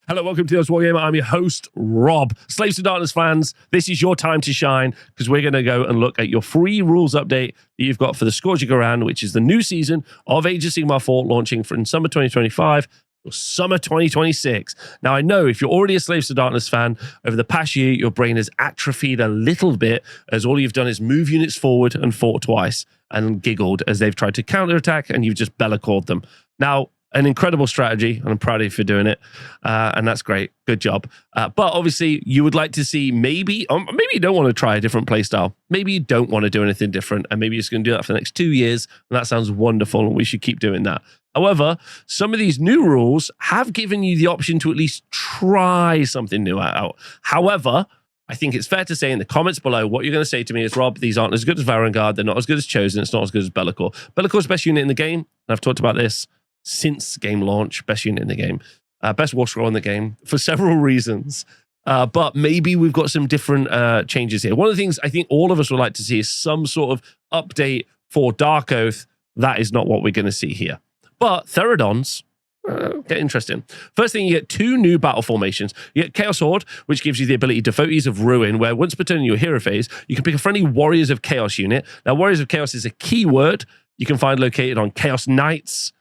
Hello, welcome to this Wargamer. I'm your host, Rob. Slaves to Darkness fans, this is your time to shine because we're going to go and look at your free rules update that you've got for the Scourge of Ghyran, which is the new season of Age of Sigmar 4 launching in summer 2025 or summer 2026. Now, I know if you're already a Slaves to Darkness fan, over the past year, your brain has atrophied a little bit as all you've done is move units forward and fought twice and giggled as they've tried to counterattack and you've just bellacawed them. Now, an incredible strategy, and I'm proud of you for doing it, and that's great. Good job. But obviously, you would like to see maybe you don't want to try a different playstyle. Maybe you don't want to do anything different, and maybe you're just going to do that for the next 2 years, and that sounds wonderful, and we should keep doing that. However, some of these new rules have given you the option to at least try something new out. However, I think it's fair to say in the comments below, what you're going to say to me is, Rob, these aren't as good as Varangard, they're not as good as Chosen, it's not as good as Be'lakor. Be'lakor's best unit in the game, and I've talked about this since game launch, best unit in the game, best war scroll in the game for several reasons. But maybe we've got some different changes here. One of the things I think all of us would like to see is some sort of update for Dark Oath. That is not what we're going to see here. But Theridons get interesting. First thing, you get 2 new battle formations. You get Chaos Horde, which gives you the ability Devotees of Ruin, where once per turn in your hero phase, you can pick a friendly Warriors of Chaos unit. Now, Warriors of Chaos is a keyword you can find located on Chaos Knights,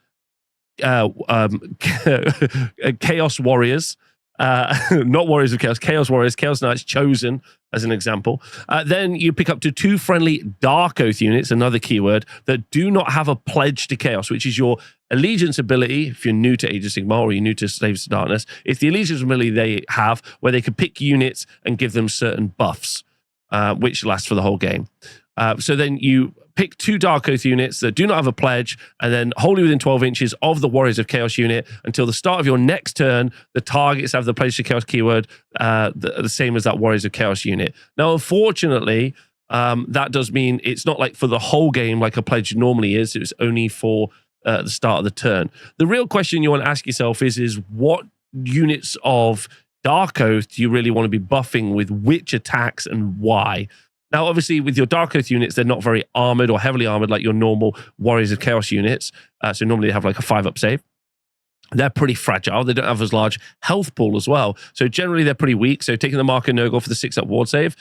Chaos Warriors, not Warriors of Chaos, Chaos Warriors, Chaos Knights, Chosen as an example. Then you pick up to 2 friendly Dark Oath units, another keyword, that do not have a pledge to Chaos, which is your allegiance ability. If you're new to Age of Sigmar or you're new to Slaves to Darkness, it's the allegiance ability they have where they can pick units and give them certain buffs, which last for the whole game. So then you pick 2 Dark Oath units that do not have a pledge, and then wholly within 12 inches of the Warriors of Chaos unit until the start of your next turn, the targets have the pledge to Chaos keyword, the same as that Warriors of Chaos unit. Now, unfortunately, that does mean it's not like for the whole game like a pledge normally is. It's only for the start of the turn. The real question you want to ask yourself is what units of Dark Oath do you really want to be buffing with which attacks and why? Now, obviously, with your Dark Oath units, they're not very armored or heavily armored like your normal Warriors of Chaos units. So normally they have like a 5-up save. They're pretty fragile. They don't have as large health pool as well. So generally, they're pretty weak. So taking the Marker Nurgle for the 6-up ward save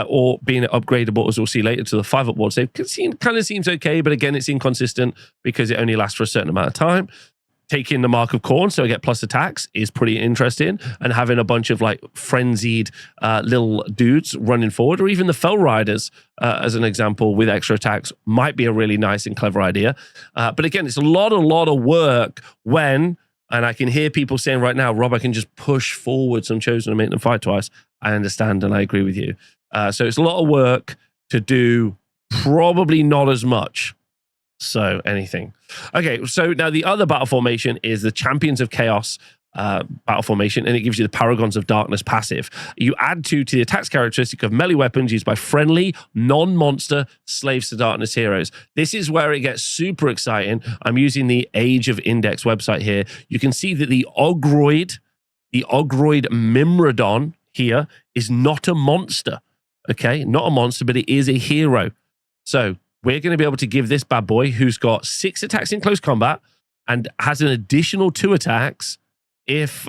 or being upgradable, as we'll see later, to the 5-up ward save kind of seems okay. But again, it's inconsistent because it only lasts for a certain amount of time. Taking the Mark of Khorne, so I get plus attacks, is pretty interesting. And having a bunch of like frenzied little dudes running forward, or even the Fell Riders, as an example, with extra attacks, might be a really nice and clever idea. But again, it's a lot of work when, and I can hear people saying right now, Rob, I can just push forward some Chosen and make them fight twice. I understand and I agree with you. So it's a lot of work to do, probably not as much. So anything. Okay, so now the other battle formation is the Champions of Chaos battle formation, and it gives you the Paragons of Darkness passive. You add 2 to the attacks characteristic of melee weapons used by friendly, non-monster Slaves to Darkness heroes. This is where it gets super exciting. I'm using the Age of Index website here. You can see that the Ogroid Mimrodon here is not a monster. Okay, not a monster, but it is a hero. So we're going to be able to give this bad boy, who's got 6 attacks in close combat and has an additional 2 attacks if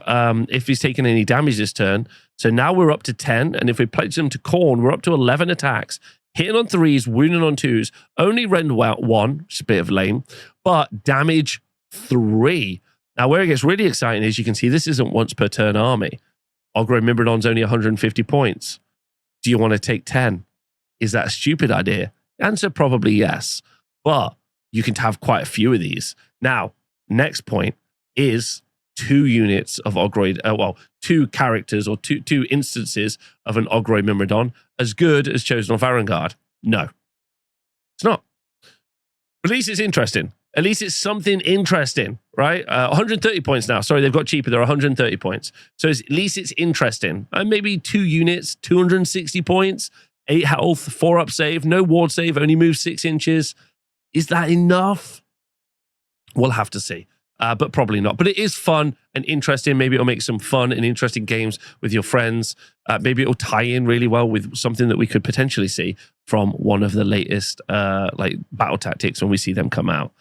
he's taken any damage this turn. So now we're up to 10, and if we pledge them to Khorne, we're up to 11 attacks. Hitting on 3s, wounding on 2s, only rend 1, which is a bit of lame, but damage 3. Now, where it gets really exciting is you can see this isn't once per turn army. Ogroid Mimrodon's only 150 points. Do you want to take 10? Is that a stupid idea? Answer probably yes, but you can have quite a few of these. Now, next point is 2 units of Ogroid, 2 characters or two instances of an Ogroid Mimrodon as good as Chosen or Varangard. No, it's not. But at least it's interesting. At least it's something interesting, right? 130 points now. Sorry, they've got cheaper. They're 130 points. So at least it's interesting. Maybe 2 units, 260 points. 8 health, 4-up save, no ward save, only moves 6 inches. Is that enough? We'll have to see, but probably not. But it is fun and interesting. Maybe it'll make some fun and interesting games with your friends. Maybe it'll tie in really well with something that we could potentially see from one of the latest like battle tactics when we see them come out.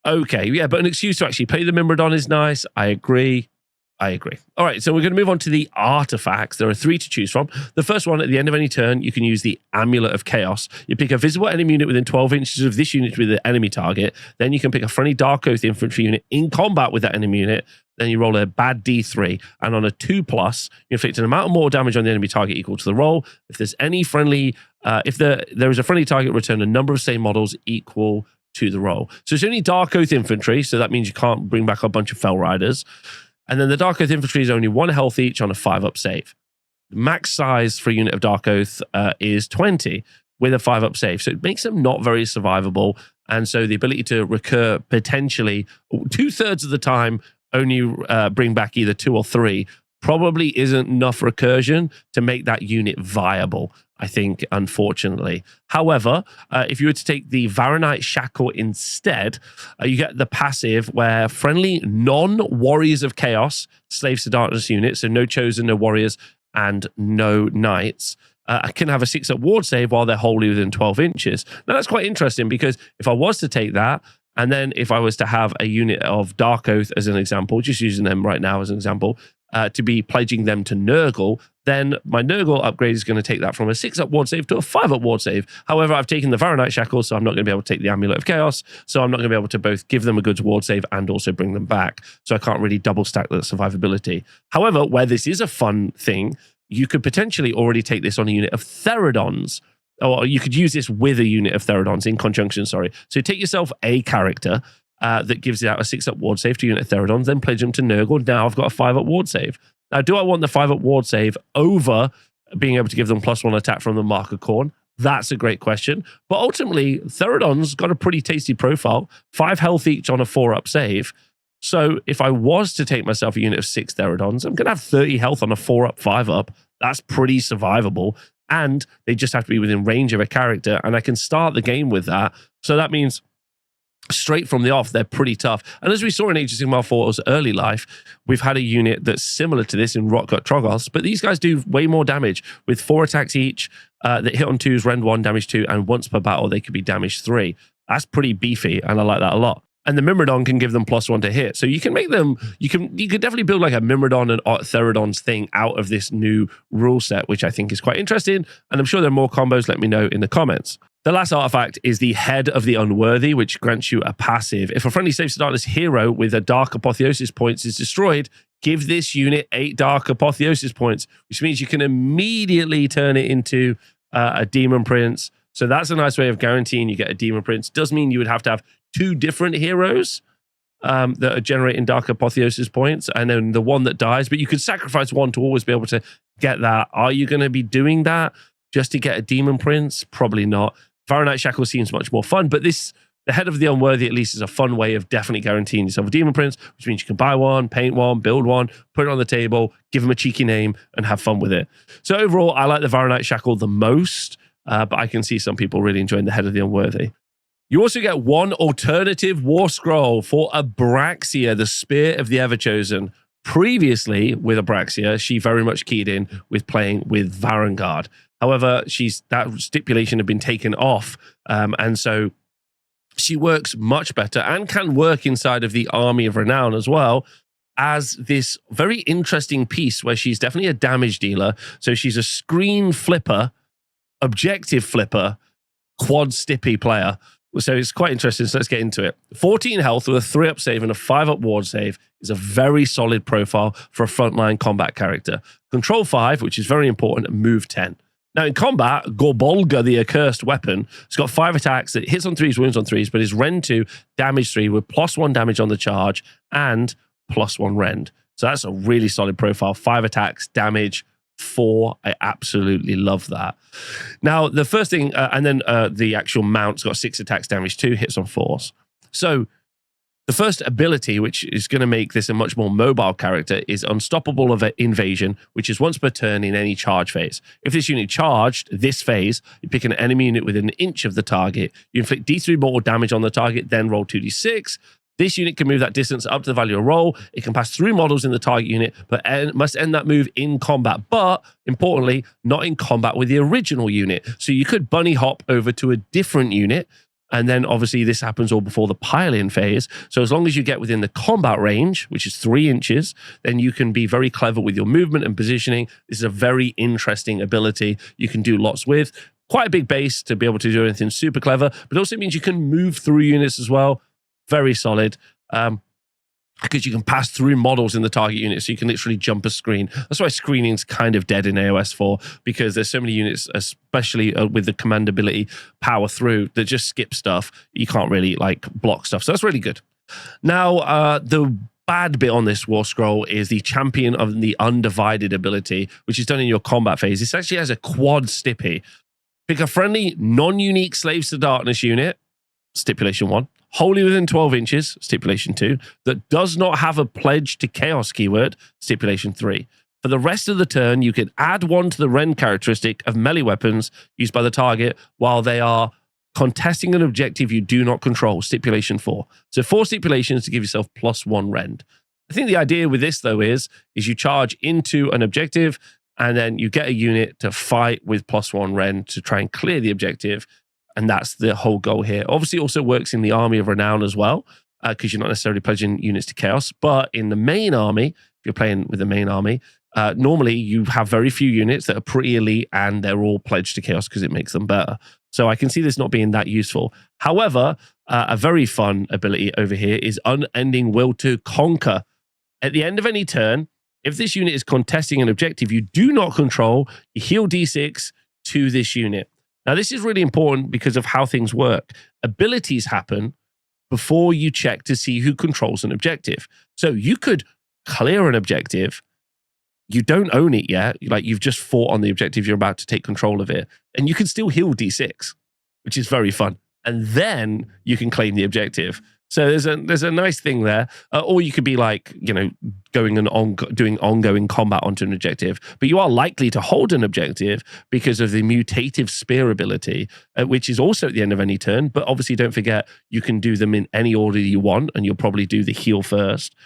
Okay, yeah, but an excuse to actually play the Mimrodon is nice. I agree. I agree. All right, so we're going to move on to the artifacts. There are 3 to choose from. The first one, at the end of any turn, you can use the Amulet of Chaos. You pick a visible enemy unit within 12 inches of this unit with the enemy target. Then you can pick a friendly Dark Oath infantry unit in combat with that enemy unit. Then you roll a bad D3, and on a 2+, you inflict an amount of more damage on the enemy target equal to the roll. If there's any friendly, if there is a friendly target, return a number of same models equal to the roll. So it's only Dark Oath infantry, so that means you can't bring back a bunch of Fell Riders. And then the Dark Oath infantry is only 1 health each on a 5-up save. Max size for a unit of Dark Oath is 20 with a 5-up save. So it makes them not very survivable. And so the ability to recur potentially 2/3 of the time, only bring back either 2 or 3, probably isn't enough recursion to make that unit viable, I think, unfortunately. However, if you were to take the Varanite Shackle instead, you get the passive where friendly non-Warriors of Chaos, Slaves to Darkness units, so no Chosen, no Warriors, and no Knights, can have a 6-up ward save while they're wholly within 12 inches. Now, that's quite interesting because if I was to take that, and then if I was to have a unit of Dark Oath as an example, just using them right now as an example, to be pledging them to Nurgle, then my Nurgle upgrade is going to take that from a 6-up ward save to a 5-up ward save. However, I've taken the Varanite Shackle, so I'm not going to be able to take the Amulet of Chaos, so I'm not going to be able to both give them a good ward save and also bring them back. So I can't really double stack the survivability. However, where this is a fun thing, you could potentially already take this on a unit of Therodons, or you could use this with a unit of Therodons in conjunction, sorry. So take yourself a character that gives out a 6-up ward save to unit of Therodons, then pledge them to Nurgle. Now I've got a 5-up ward save. Now, do I want the 5-up ward save over being able to give them +1 attack from the Mark of Khorne? That's a great question. But ultimately, Therodon's got a pretty tasty profile, 5 health each on a 4-up save. So if I was to take myself a unit of 6 Therodons, I'm going to have 30 health on a 4-up, 5-up. That's pretty survivable. And they just have to be within range of a character, and I can start the game with that. So that means straight from the off, they're pretty tough. And as we saw in Age of Sigmar 4's early life, we've had a unit that's similar to this in Rotgut Troggoths, but these guys do way more damage with 4 attacks each that hit on 2s, rend 1, damage 2, and once per battle, they could be damage 3. That's pretty beefy, and I like that a lot. And the Myrmidon can give them +1 to hit. So you can make them, you could definitely build like a Myrmidon and Therodons thing out of this new rule set, which I think is quite interesting. And I'm sure there are more combos. Let me know in the comments. The last artifact is the Head of the Unworthy, which grants you a passive. If a friendly Slaves to Darkness hero with a Dark Apotheosis points is destroyed, give this unit 8 Dark Apotheosis points, which means you can immediately turn it into a Demon Prince. So that's a nice way of guaranteeing you get a Demon Prince. Does mean you would have to have 2 different heroes that are generating Dark Apotheosis points, and then the one that dies, but you could sacrifice one to always be able to get that. Are you going to be doing that just to get a Demon Prince? Probably not. Varanite Shackle seems much more fun, but the Head of the Unworthy at least is a fun way of definitely guaranteeing yourself a Demon Prince, which means you can buy one, paint one, build one, put it on the table, give them a cheeky name, and have fun with it. So overall, I like the Varanite Shackle the most, but I can see some people really enjoying the Head of the Unworthy. You also get 1 alternative War Scroll for Abraxia, the Spear of the Everchosen. Previously, with Abraxia, she very much keyed in with playing with Varangard. However, that stipulation had been taken off, and so she works much better and can work inside of the Army of Renown as well as this very interesting piece where she's definitely a damage dealer. So she's a screen flipper, objective flipper, quad stippy player. So it's quite interesting. So let's get into it. 14 health with a 3-up save and a 5-up ward save is a very solid profile for a frontline combat character. Control 5, which is very important, and move 10. Now in combat, Gorbolga, the accursed weapon, has got 5 attacks that hits on 3s, wounds on 3s, but is rend 2, damage 3 with +1 damage on the charge and +1 rend. So that's a really solid profile. 5 attacks, damage 4. I absolutely love that. Now, the first thing, and then the actual mount's got 6 attacks, damage 2, hits on 4s. So the first ability, which is going to make this a much more mobile character, is Unstoppable Invasion, which is once per turn in any charge phase. If this unit charged this phase, you pick an enemy unit within an inch of the target, you inflict D3 mortal damage on the target, then roll 2d6. This unit can move that distance up to the value of roll. It can pass through models in the target unit, but must end that move in combat. But importantly, not in combat with the original unit. So you could bunny hop over to a different unit And then obviously this happens all before the pile-in phase. So as long as you get within the combat range, which is 3 inches, then you can be very clever with your movement and positioning. This is a very interesting ability you can do lots with. Quite a big base to be able to do anything super clever, but it also means you can move through units as well. Very solid. Because you can pass through models in the target unit, so you can literally jump a screen. That's why screening's kind of dead in AOS 4, because there's so many units, especially with the command ability power through, that just skip stuff. You can't really like block stuff, so that's really good. Now, the bad bit on this War Scroll is the Champion of the Undivided ability, which is done in your combat phase. This actually has a quad stippy. Pick a friendly, non-unique Slaves to Darkness unit, stipulation 1, wholly within 12 inches, stipulation 2, that does not have a pledge to chaos keyword, stipulation 3. For the rest of the turn, you can add 1 to the rend characteristic of melee weapons used by the target while they are contesting an objective you do not control, stipulation 4. So 4 stipulations to give yourself +1 rend. I think the idea with this, though, is you charge into an objective and then you get a unit to fight with +1 rend to try and clear the objective. And that's the whole goal here. Obviously, it also works in the Army of Renown as well, because you're not necessarily pledging units to Chaos. But in the main army, if you're playing with the main army, normally you have very few units that are pretty elite and they're all pledged to Chaos because it makes them better. So I can see this not being that useful. However, a very fun ability over here is Unending Will to Conquer. At the end of any turn, if this unit is contesting an objective you do not control, you heal D6 to this unit. Now, this is really important because of how things work. Abilities happen before you check to see who controls an objective. So you could clear an objective. You don't own it yet. Like, you've just fought on the objective. You're about to take control of it. And you can still heal D6, which is very fun. And then you can claim the objective. So there's a nice thing there. Or you could be like, you know, doing ongoing combat onto an objective, but you are likely to hold an objective because of the mutative spear ability, which is also at the end of any turn. But obviously, don't forget, you can do them in any order you want, and you'll probably do the heal first.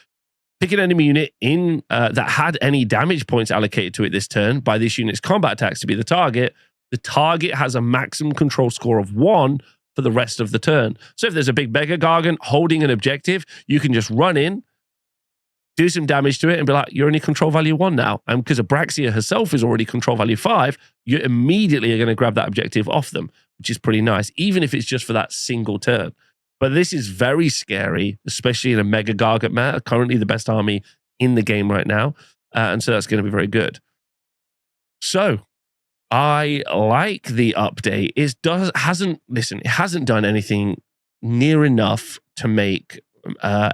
Pick an enemy unit in that had any damage points allocated to it this turn by this unit's combat attacks to be the target. The target has a maximum control score of 1 for the rest of the turn. So if there's a big Mega Gargant holding an objective, you can just run in, do some damage to it, and be like, you're only control value 1 now. And because Abraxia herself is already control value 5, you immediately are going to grab that objective off them, which is pretty nice, even if it's just for that single turn. But this is very scary, especially in a Mega Gargant meta, currently the best army in the game right now. And so that's going to be very good. So I like the update. It hasn't done anything near enough to make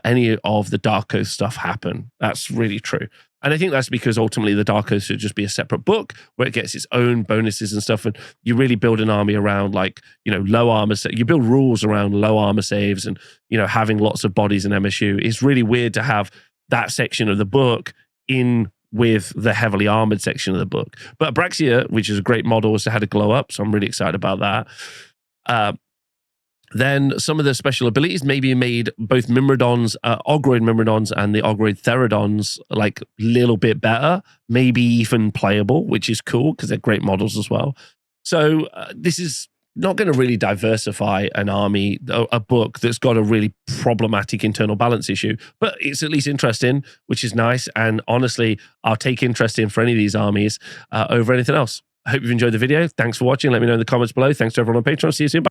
any of the Dark Oath stuff happen. That's really true. And I think that's because ultimately the Dark Oath should just be a separate book where it gets its own bonuses and stuff. And you really build an army around, like, you know, low armor. You build rules around low armor saves and, you know, having lots of bodies in MSU. It's really weird to have that section of the book in with the heavily armored section of the book. But Abraxia, which is a great model, also had a glow up, so I'm really excited about that. Then some of the special abilities maybe made both Myrmidons, Ogroid Myrmidons and the Ogroid Therodons like a little bit better, maybe even playable, which is cool because they're great models as well. So this is not going to really diversify an army, a book that's got a really problematic internal balance issue, but it's at least interesting, which is nice. And honestly, I'll take interest in for any of these armies over anything else. I hope you've enjoyed the video. Thanks for watching. Let me know in the comments below. Thanks to everyone on Patreon. See you soon. Bye.